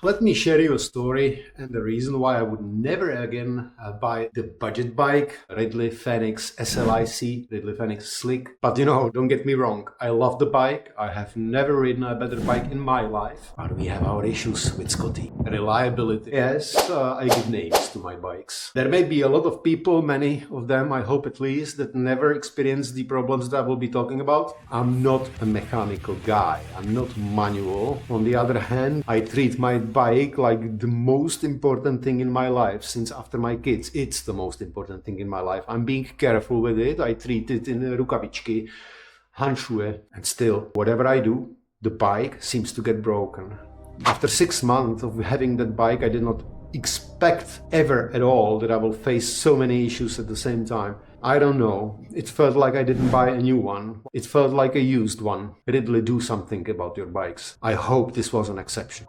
Let me share you a story and the reason why I would never again buy the budget bike, Ridley Fenix SLiC, Ridley Fenix SLiC. But don't get me wrong, I love the bike. I have never ridden a better bike in my life. But we have our issues with Scotty. Reliability. Yes, I give names to my bikes. There may be a lot of people, many of them, I hope at least, that never experience the problems that I will be talking about. I'm not a mechanical guy. I'm not manual. On the other hand, I treat my bike like the most important thing in my life. Since after my kids, it's the most important thing in my life. I'm being careful with it. I treat it in rukavičky, handschuhe, and still, whatever I do, the bike seems to get broken. After 6 months of having that bike, I did not expect ever at all that I will face so many issues at the same time. I don't know. It felt like I didn't buy a new one. It felt like a used one. Ridley, do something about your bikes. I hope this was an exception.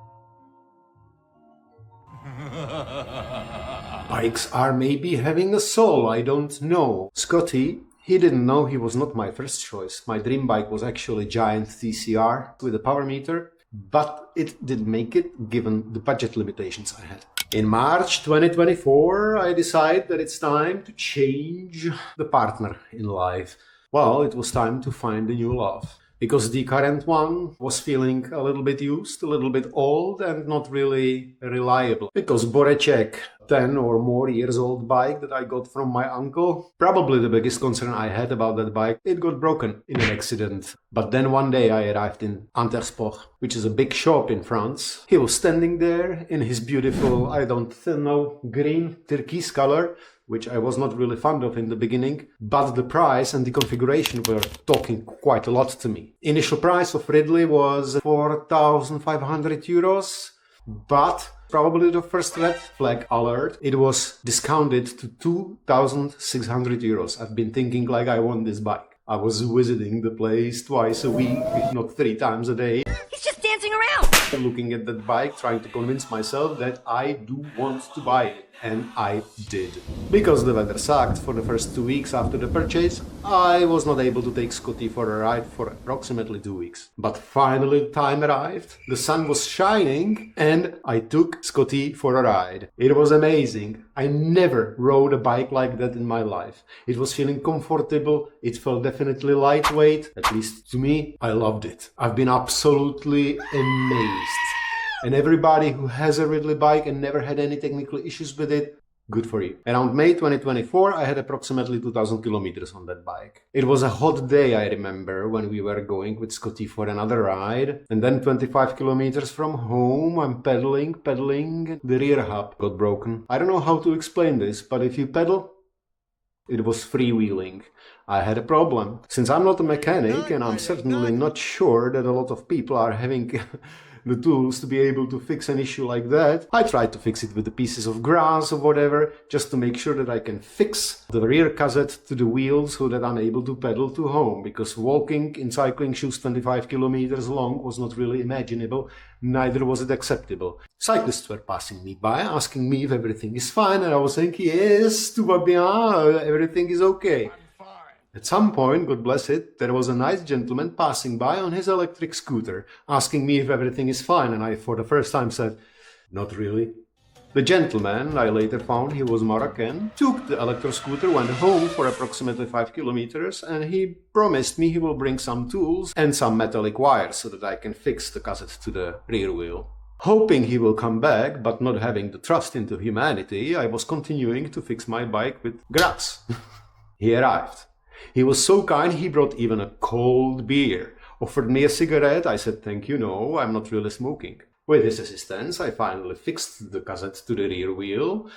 Bikes are maybe having a soul, I don't know. Scotty, he didn't know he was not my first choice. My dream bike was actually Giant TCR with a power meter, but it didn't make it given the budget limitations I had. In March 2024, I decided that it's time to change the partner in life. Well, it was time to find a new love. Because the current one was feeling a little bit used, a little bit old and not really reliable. Because Boreček, 10 or more years old bike that I got from my uncle, probably the biggest concern I had about that bike, it got broken in an accident. But then one day I arrived in Intersport, which is a big shop in France. He was standing there in his beautiful, I don't know, green turquoise color, which I was not really fond of in the beginning, but the price and the configuration were talking quite a lot to me. Initial price of Ridley was 4,500 euros, but probably the first red flag alert, it was discounted to 2,600 euros. I've been thinking like I want this bike. I was visiting the place twice a week, if not 3 times a day. He's just dancing around! Looking at that bike, trying to convince myself that I do want to buy it. And I did. Because the weather sucked for the first 2 weeks after the purchase, I was not able to take Scotty for a ride for approximately 2 weeks. But finally the time arrived, the sun was shining, and I took Scotty for a ride. It was amazing. I never rode a bike like that in my life. It was feeling comfortable, it felt definitely lightweight, at least to me. I loved it. I've been absolutely amazed. And everybody who has a Ridley bike and never had any technical issues with it, good for you. Around May 2024, I had approximately 2,000 kilometers on that bike. It was a hot day, I remember, when we were going with Scotty for another ride. And then 25 kilometers from home, I'm pedaling, the rear hub got broken. I don't know how to explain this, but if you pedal, it was freewheeling. I had a problem. Since I'm not a mechanic, and I'm certainly not sure that a lot of people are having the tools to be able to fix an issue like that, I tried to fix it with the pieces of grass or whatever, just to make sure that I can fix the rear cassette to the wheel so that I'm able to pedal to home, because walking in cycling shoes 25 kilometers long was not really imaginable, neither was it acceptable. Cyclists were passing me by, asking me if everything is fine, and I was saying, yes, tout va bien, everything is okay. At some point, God bless it, there was a nice gentleman passing by on his electric scooter, asking me if everything is fine, and I for the first time said, not really. The gentleman, I later found he was Moroccan, took the electric scooter, went home for approximately 5 kilometers, and he promised me he will bring some tools and some metallic wires so that I can fix the cassette to the rear wheel. Hoping he will come back, but not having the trust into humanity, I was continuing to fix my bike with grass. He arrived. He was so kind, he brought even a cold beer. Offered me a cigarette, I said thank you, no, I'm not really smoking. With his assistance, I finally fixed the cassette to the rear wheel.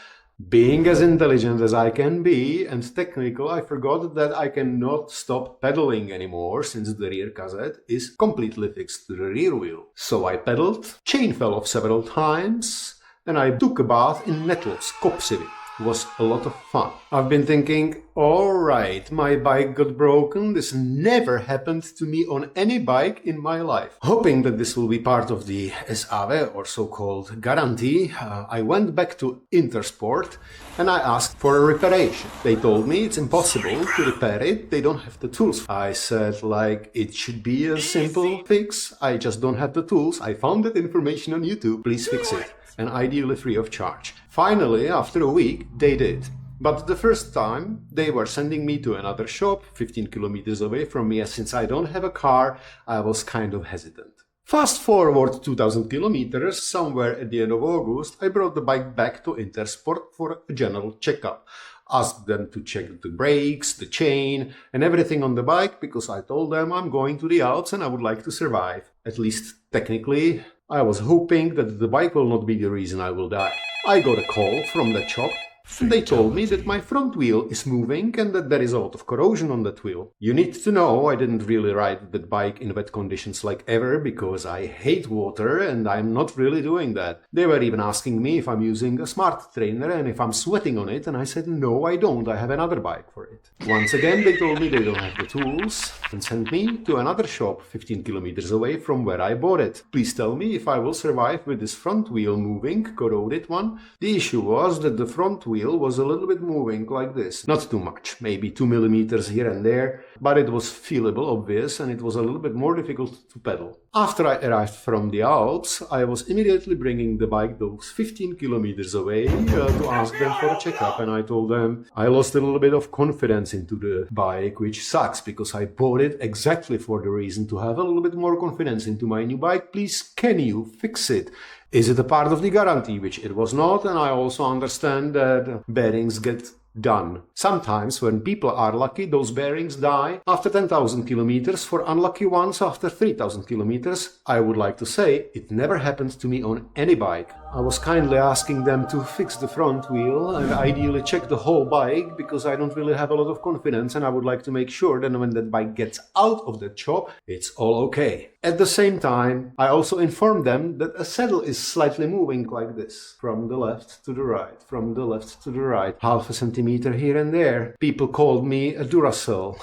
Being as intelligent as I can be and technical, I forgot that I cannot stop pedaling anymore since the rear cassette is completely fixed to the rear wheel. So I pedaled, chain fell off several times, and I took a bath in nettles, kopsivi. was a lot of fun. I've been thinking, alright, my bike got broken. This never happened to me on any bike in my life. Hoping that this will be part of the SAV or so-called guarantee, I went back to Intersport and I asked for a reparation. They told me it's impossible to repair it, they don't have the tools. I said, like, it should be a simple fix, I just don't have the tools. I found that information on YouTube, please fix it. And ideally free of charge. Finally, after a week, they did. But the first time, they were sending me to another shop, 15 kilometers away from me, and since I don't have a car, I was kind of hesitant. Fast forward 2000 kilometers, somewhere at the end of August, I brought the bike back to Intersport for a general checkup. Asked them to check the brakes, the chain, and everything on the bike, because I told them I'm going to the Alps and I would like to survive. At least technically. I was hoping that the bike will not be the reason I will die. I got a call from the shop. They told me that my front wheel is moving and that there is a lot of corrosion on that wheel. You need to know I didn't really ride that bike in wet conditions like ever because I hate water and I'm not really doing that. They were even asking me if I'm using a smart trainer and if I'm sweating on it, and I said no, I don't, I have another bike for it. Once again they told me they don't have the tools and sent me to another shop 15 kilometers away from where I bought it. Please tell me if I will survive with this front wheel moving, corroded one. The issue was that the front wheel was a little bit moving like this. Not too much, maybe 2 millimeters here and there, but it was feelable, obvious, and it was a little bit more difficult to pedal. After I arrived from the Alps, I was immediately bringing the bike those 15 kilometers away to ask them for a checkup, and I told them I lost a little bit of confidence into the bike, which sucks because I bought it exactly for the reason to have a little bit more confidence into my new bike. Please, can you fix it? Is it a part of the guarantee? Which it was not, and I also understand that bearings get done. Sometimes when people are lucky, those bearings die after 10,000 kilometers. For unlucky ones, after 3,000 kilometers. I would like to say it never happened to me on any bike. I was kindly asking them to fix the front wheel and ideally check the whole bike because I don't really have a lot of confidence and I would like to make sure that when that bike gets out of the shop, it's all okay. At the same time, I also informed them that a saddle is slightly moving like this, from the left to the right, from the left to the right, half a centimeter here and there. People called me a Duracell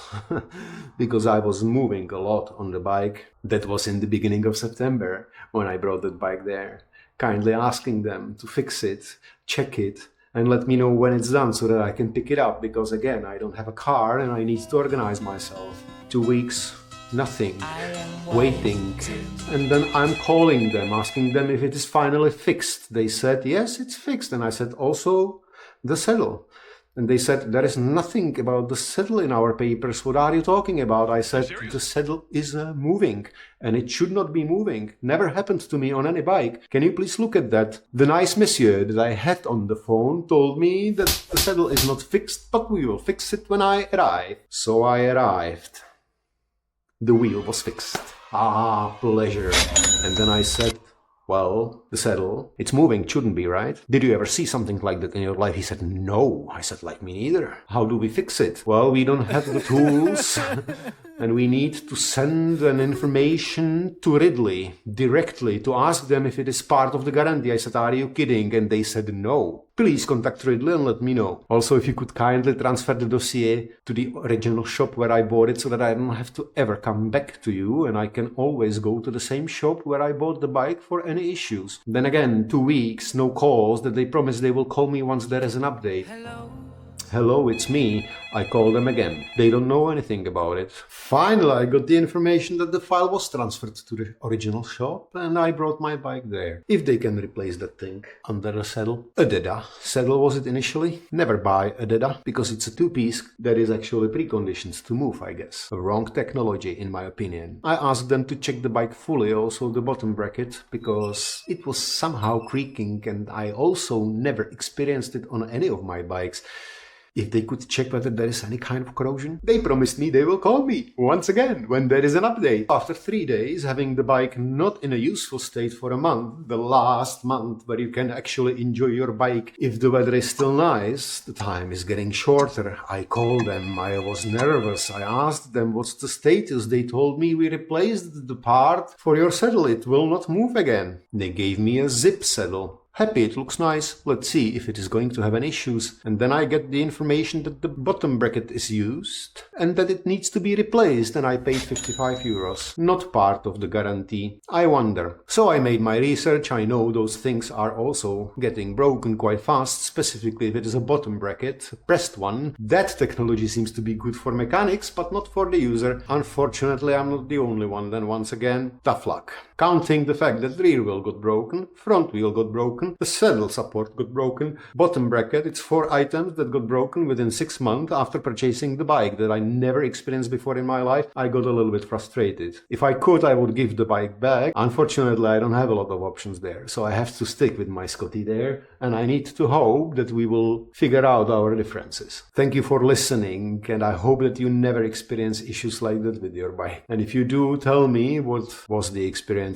because I was moving a lot on the bike. That was in the beginning of September when I brought that bike there. Kindly asking them to fix it, check it, and let me know when it's done so that I can pick it up, because again, I don't have a car and I need to organize myself. 2 weeks, nothing, waiting, and then I'm calling them, asking them if it is finally fixed. They said, yes, it's fixed, and I said, also the saddle. And they said, there is nothing about the saddle in our papers. What are you talking about? I said, the saddle is moving and it should not be moving. Never happened to me on any bike. Can you please look at that? The nice monsieur that I had on the phone told me that the saddle is not fixed, but we will fix it when I arrive. So I arrived. The wheel was fixed. Ah, pleasure. And then I said, well, the saddle, it's moving, shouldn't be, right? Did you ever see something like that in your life? He said, no. I said, like me neither. How do we fix it? Well, we don't have the tools and we need to send an information to Ridley directly to ask them if it is part of the guarantee. I said, are you kidding? And they said, no. Please contact Ridley and let me know. Also, if you could kindly transfer the dossier to the original shop where I bought it so that I don't have to ever come back to you and I can always go to the same shop where I bought the bike for any issues. Then again, 2 weeks, no calls, that they promise they will call me once there is an update. Hello, it's me. I call them again. They don't know anything about it. Finally, I got the information that the file was transferred to the original shop and I brought my bike there. If they can replace that thing under the saddle. A Deda saddle was it initially? Never buy a Deda because it's a two-piece that is actually preconditioned to move, I guess. A wrong technology in my opinion. I asked them to check the bike fully, also the bottom bracket, because it was somehow creaking and I also never experienced it on any of my bikes. If they could check whether there is any kind of corrosion. They promised me they will call me once again when there is an update. After 3 days, having the bike not in a useful state for a month, the last month where you can actually enjoy your bike if the weather is still nice, the time is getting shorter. I called them, I was nervous, I asked them what's the status. They told me we replaced the part for your saddle, it will not move again. They gave me a zip saddle. Happy it looks nice, let's see if it is going to have any issues. And then I get the information that the bottom bracket is used and that it needs to be replaced, and I paid 55 euros. Not part of the guarantee. I wonder. So I made my research. I know those things are also getting broken quite fast, specifically if it is a bottom bracket, a pressed one. That technology seems to be good for mechanics, but not for the user. Unfortunately, I'm not the only one. Then once again, tough luck. Counting the fact that rear wheel got broken, front wheel got broken, the saddle support got broken, bottom bracket, it's 4 items that got broken within 6 months after purchasing the bike that I never experienced before in my life. I got a little bit frustrated. If I could, I would give the bike back. Unfortunately, I don't have a lot of options there, so I have to stick with my Scotty there, and I need to hope that we will figure out our differences. Thank you for listening, and I hope that you never experience issues like that with your bike. And if you do, tell me what was the experience.